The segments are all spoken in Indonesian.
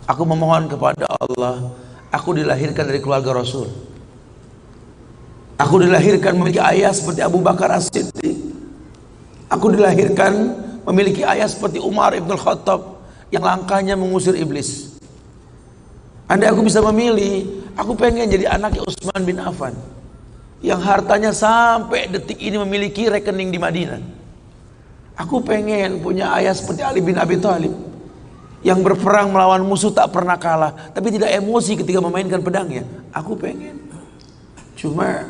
Aku memohon kepada Allah, aku dilahirkan dari keluarga Rasul. Aku dilahirkan memiliki ayah seperti Abu Bakar As-Siddiq. Aku dilahirkan memiliki ayah seperti Umar Ibn Khattab yang langkahnya mengusir iblis. Andai aku bisa memilih, aku pengen jadi anaknya Utsman bin Affan yang hartanya sampai detik ini memiliki rekening di Madinah. Aku pengen punya ayah seperti Ali bin Abi Thalib yang berperang melawan musuh tak pernah kalah, tapi tidak emosi ketika memainkan pedangnya. Aku pengen. Cuma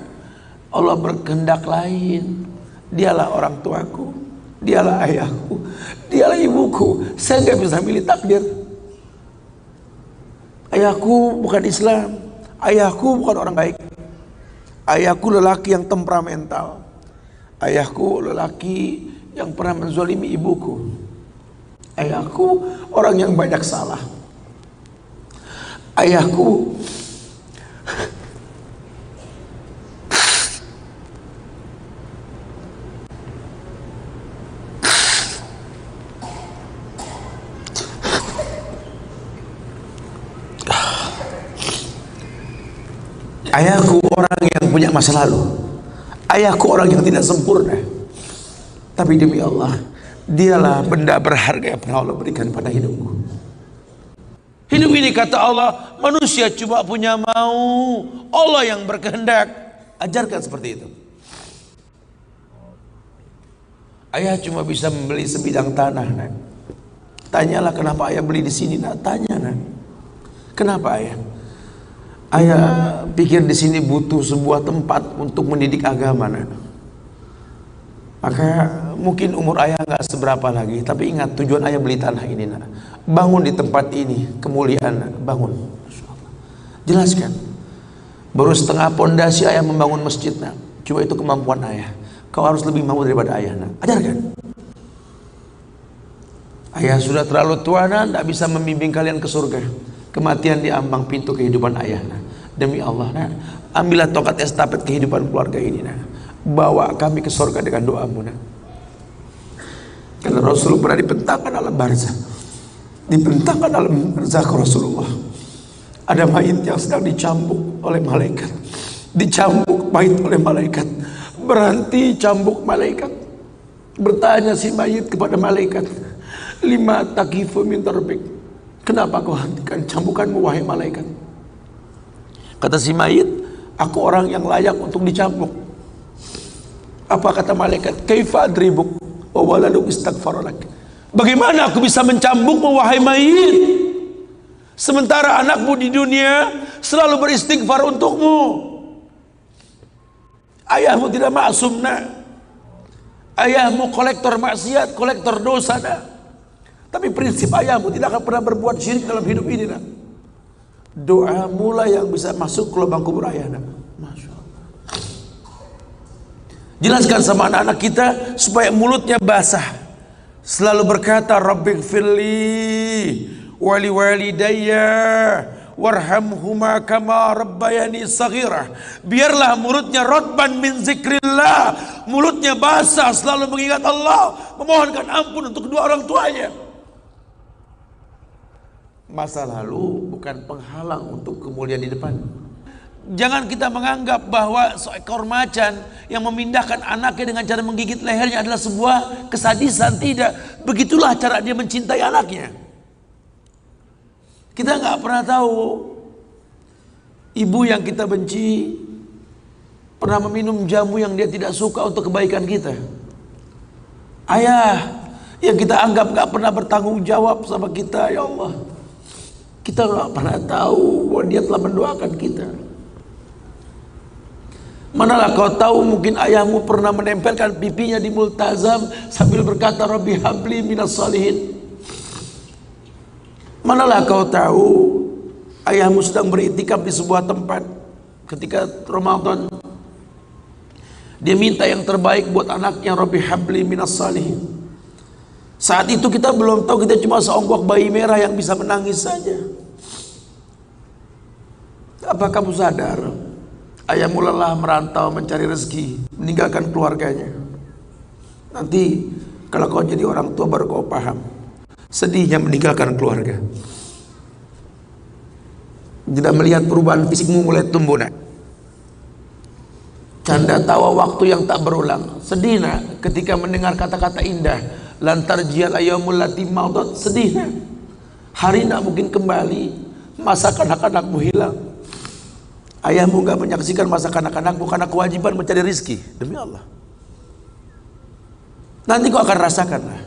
Allah berkehendak lain. Dialah orang tuaku, dialah ayahku, dialah ibuku. Saya nggak bisa milih takdir. Ayahku bukan Islam, ayahku bukan orang baik. Ayahku lelaki yang temperamental. Ayahku lelaki yang pernah menzalimi ibuku. Ayahku orang yang banyak salah. Ayahku Ayahku orang yang punya masa lalu. Ayahku orang yang tidak sempurna. Tapi demi Allah, dialah benda berharga yang pernah Allah berikan pada hidupku. Hidup ini kata Allah, manusia cuma punya mau, Allah yang berkehendak. Ajarkan seperti itu. Ayah cuma bisa membeli sebidang tanah, nak. Tanyalah kenapa ayah beli di sini, nak. Tanya, nak. Kenapa ayah? Ayah pikir di sini butuh sebuah tempat untuk mendidik agama, nak. Maka mungkin umur ayah nggak seberapa lagi, tapi ingat tujuan ayah beli tanah ini, nak. Bangun di tempat ini, kemuliaan, nak. Bangun. Jelaskan. Baru setengah pondasi ayah membangun masjid, nak. Cuma itu kemampuan ayah. Kau harus lebih mampu daripada ayah, nak. Ajarkan. Ayah sudah terlalu tua, nak, tidak bisa membimbing kalian ke surga. Kematian di ambang pintu kehidupan ayah, nak. Demi Allah, nak, ambillah tongkat estafet kehidupan keluarga ini, nak. Bawa kami ke surga dengan doamu, nak. Karena Rasul pernah dibentangkan alam barzah. Dibentangkan alam barzah ke Rasulullah. Ada mayit yang sedang dicambuk oleh malaikat. Dicambuk mayit oleh malaikat. Berhenti cambuk malaikat. Bertanya si mayit kepada malaikat, lima takifu min darbik. Kenapa kau hentikan cambukanmu wahai malaikat? Kata si mayit, aku orang yang layak untuk dicambuk. Apa kata malaikat? Kaifa adribuk wa waladuk istaghfaralak. Bagaimana aku bisa mencambukmu wahai mayit, sementara anakmu di dunia selalu beristighfar untukmu? Ayahmu tidak maksum, nak. Ayahmu kolektor maksiat, kolektor dosa, nak. Tapi prinsip ayahmu tidak akan pernah berbuat syirik dalam hidup ini, nak. Doa mula yang bisa masuk ke lubang kubur ayah, nak. Masya Allah. Jelaskan sama anak-anak kita supaya mulutnya basah. Selalu berkata, Rabbighfirli wali walidayya warhamhuma kama rabbayani saghirah. Biarlah mulutnya rotban min zikrillah, mulutnya basah selalu mengingat Allah, memohonkan ampun untuk kedua orang tuanya. Masa lalu bukan penghalang untuk kemuliaan di depan. Jangan kita menganggap bahwa seekor macan yang memindahkan anaknya dengan cara menggigit lehernya adalah sebuah kesadisan. Tidak. Begitulah cara dia mencintai anaknya. Kita nggak pernah tahu ibu yang kita benci pernah meminum jamu yang dia tidak suka untuk kebaikan kita. Ayah yang kita anggap nggak pernah bertanggung jawab sama kita, ya Allah. Kita nggak pernah tahu bahwa dia telah mendoakan kita. Manalah kau tahu mungkin ayahmu pernah menempelkan pipinya di multazam sambil berkata Rabbi habli minas salihin. Manalah kau tahu ayahmu sedang beriktikaf di sebuah tempat ketika Ramadan. Dia minta yang terbaik buat anaknya, Rabbi habli minas salihin. Saat itu kita belum tahu, kita cuma seonggok bayi merah yang bisa menangis saja. Apa kamu sadar ayahmu lelah merantau mencari rezeki, meninggalkan keluarganya? Nanti kalau kau jadi orang tua baru kau paham sedihnya meninggalkan keluarga. tidak melihat perubahan fisikmu mulai tumbuh nak. Canda tawa waktu yang tak berulang. Sedih nak ketika mendengar kata-kata indah. Lantar jial ayamul lati maudat. Sedih nak. Hari nak mungkin kembali. Masa kanak-kanakmu hilang. Ayahmu gak menyaksikan masa kanak-kanakmu karena kewajiban mencari rizki. Demi Allah. Nanti kau akan rasakan lah.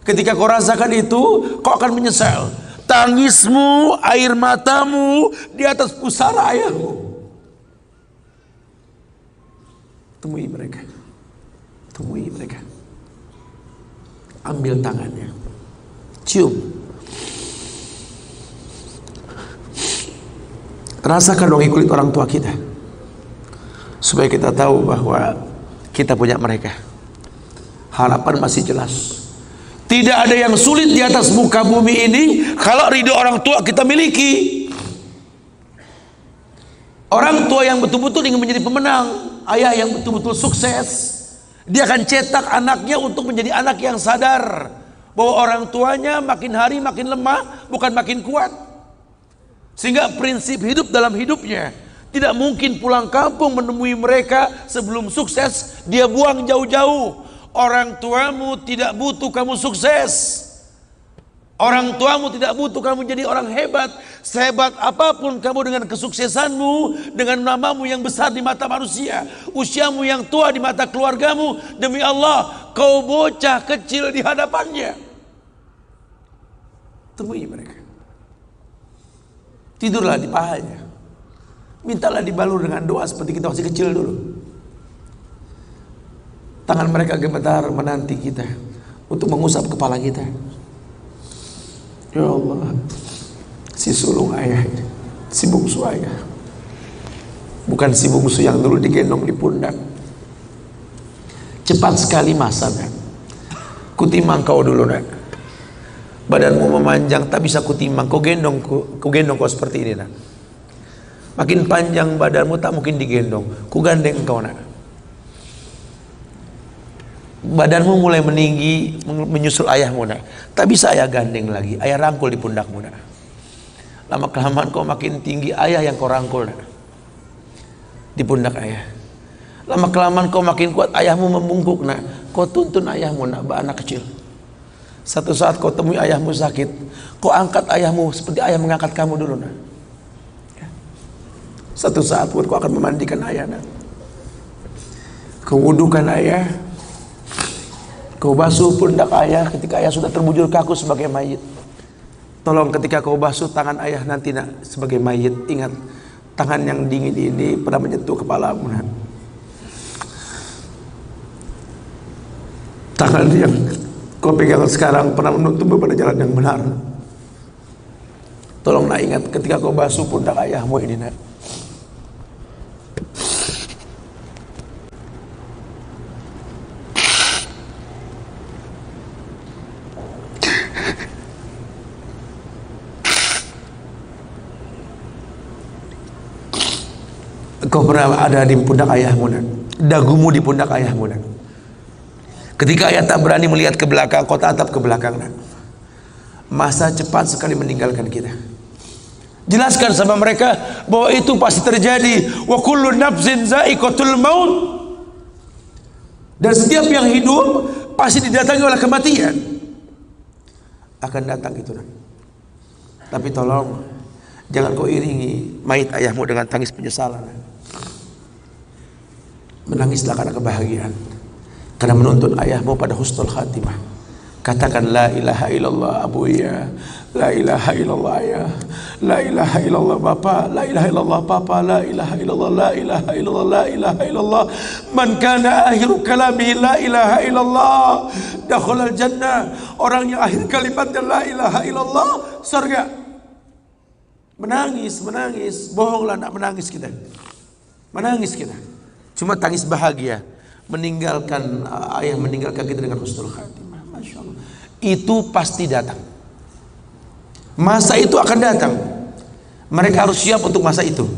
Ketika kau rasakan itu, kau akan menyesal. Tangismu, air matamu di atas pusara ayahmu. Temui mereka. Temui mereka. Ambil tangannya. Cium. Rasakan dong kulit orang tua kita. Supaya kita tahu bahwa kita punya mereka. Harapan masih jelas. Tidak ada yang sulit di atas muka bumi ini kalau ridho orang tua kita miliki. Orang tua yang betul-betul ingin menjadi pemenang, ayah yang betul-betul sukses, dia akan cetak anaknya untuk menjadi anak yang sadar bahwa orang tuanya makin hari makin lemah, bukan makin kuat. Sehingga prinsip hidup dalam hidupnya tidak mungkin pulang kampung menemui mereka sebelum sukses, dia buang jauh-jauh. Orang tuamu tidak butuh kamu sukses. Orang tuamu tidak butuh kamu jadi orang hebat. Sehebat apapun kamu dengan kesuksesanmu, dengan namamu yang besar di mata manusia, usiamu yang tua di mata keluargamu, demi Allah, kau bocah kecil di hadapannya. Temui mereka. Tidurlah di pahanya. Mintalah dibalur dengan doa seperti kita masih kecil dulu. Tangan mereka gemetar menanti kita untuk mengusap kepala kita. Ya Allah, si sulung ayah, si bungsu ayah, bukan si bungsu yang dulu digendong di pundak. Cepat sekali masa nak. Kutimang kau dulu nak. Badanmu memanjang, tak bisa kutimang. Kau gendong kau seperti ini nak. Makin panjang badanmu tak mungkin digendong. Ku gandeng kau nak. Badanmu mulai meninggi menyusul ayahmu nak. Tak bisa ayah gandeng lagi. Ayah rangkul di pundakmu nak. Lama kelamaan kau makin tinggi, ayah yang kau rangkul nak. Di pundak ayah. Lama kelamaan kau makin kuat, ayahmu membungkuk nak. Kau tuntun ayahmu nak, anak kecil. Satu saat kau temui ayahmu sakit, kau angkat ayahmu seperti ayah mengangkat kamu dulu nak. Satu saat pun kau akan memandikan ayah nak. Kau wudukan ayah. Kau basuh pundak ayah ketika ayah sudah terbujur kaku sebagai mayit. Tolong ketika kau basuh tangan ayah nanti nak sebagai mayit, ingat tangan yang dingin ini pernah menyentuh kepalamu nak. Tangan yang kau pegang sekarang pernah menuntunmu pada jalan yang benar. Tolong nak ingat ketika kau basuh pundak ayahmu ini nak. Kau pernah ada di pundak ayahmu nak. Dagumu di pundak ayahmu nak. Ketika ayah tak berani melihat ke belakang, kau tatap ke belakang nak. Masa cepat sekali meninggalkan kita. Jelaskan sama mereka bahwa itu pasti terjadi. Wa kullu nafsin za'iqatul maut. Dan setiap yang hidup pasti didatangi oleh kematian. Akan datang itu nak. Tapi tolong jangan kau iringi mayit ayahmu dengan tangis penyesalan. Menangislah karena kebahagiaan, karena menuntun ayahmu pada husnul khatimah. Katakan la ilaha illallah abuya, la ilaha illallah ayah, la ilaha illallah bapa, la ilaha illallah papa, la ilaha illallah, la ilaha illallah, la ilaha illallah. Man kana akhiru kalamihi la ilaha illallah dakhalal jannah. Orang yang akhir kalimatnya la ilaha illallah, surga. Menangis, bohonglah nak menangis kita. Menangis kita. Cuma tangis bahagia, meninggalkan ayah meninggalkan kita dengan husnul khatimah. Masya Allah. Itu pasti datang. Masa itu akan datang. Mereka harus siap untuk masa itu.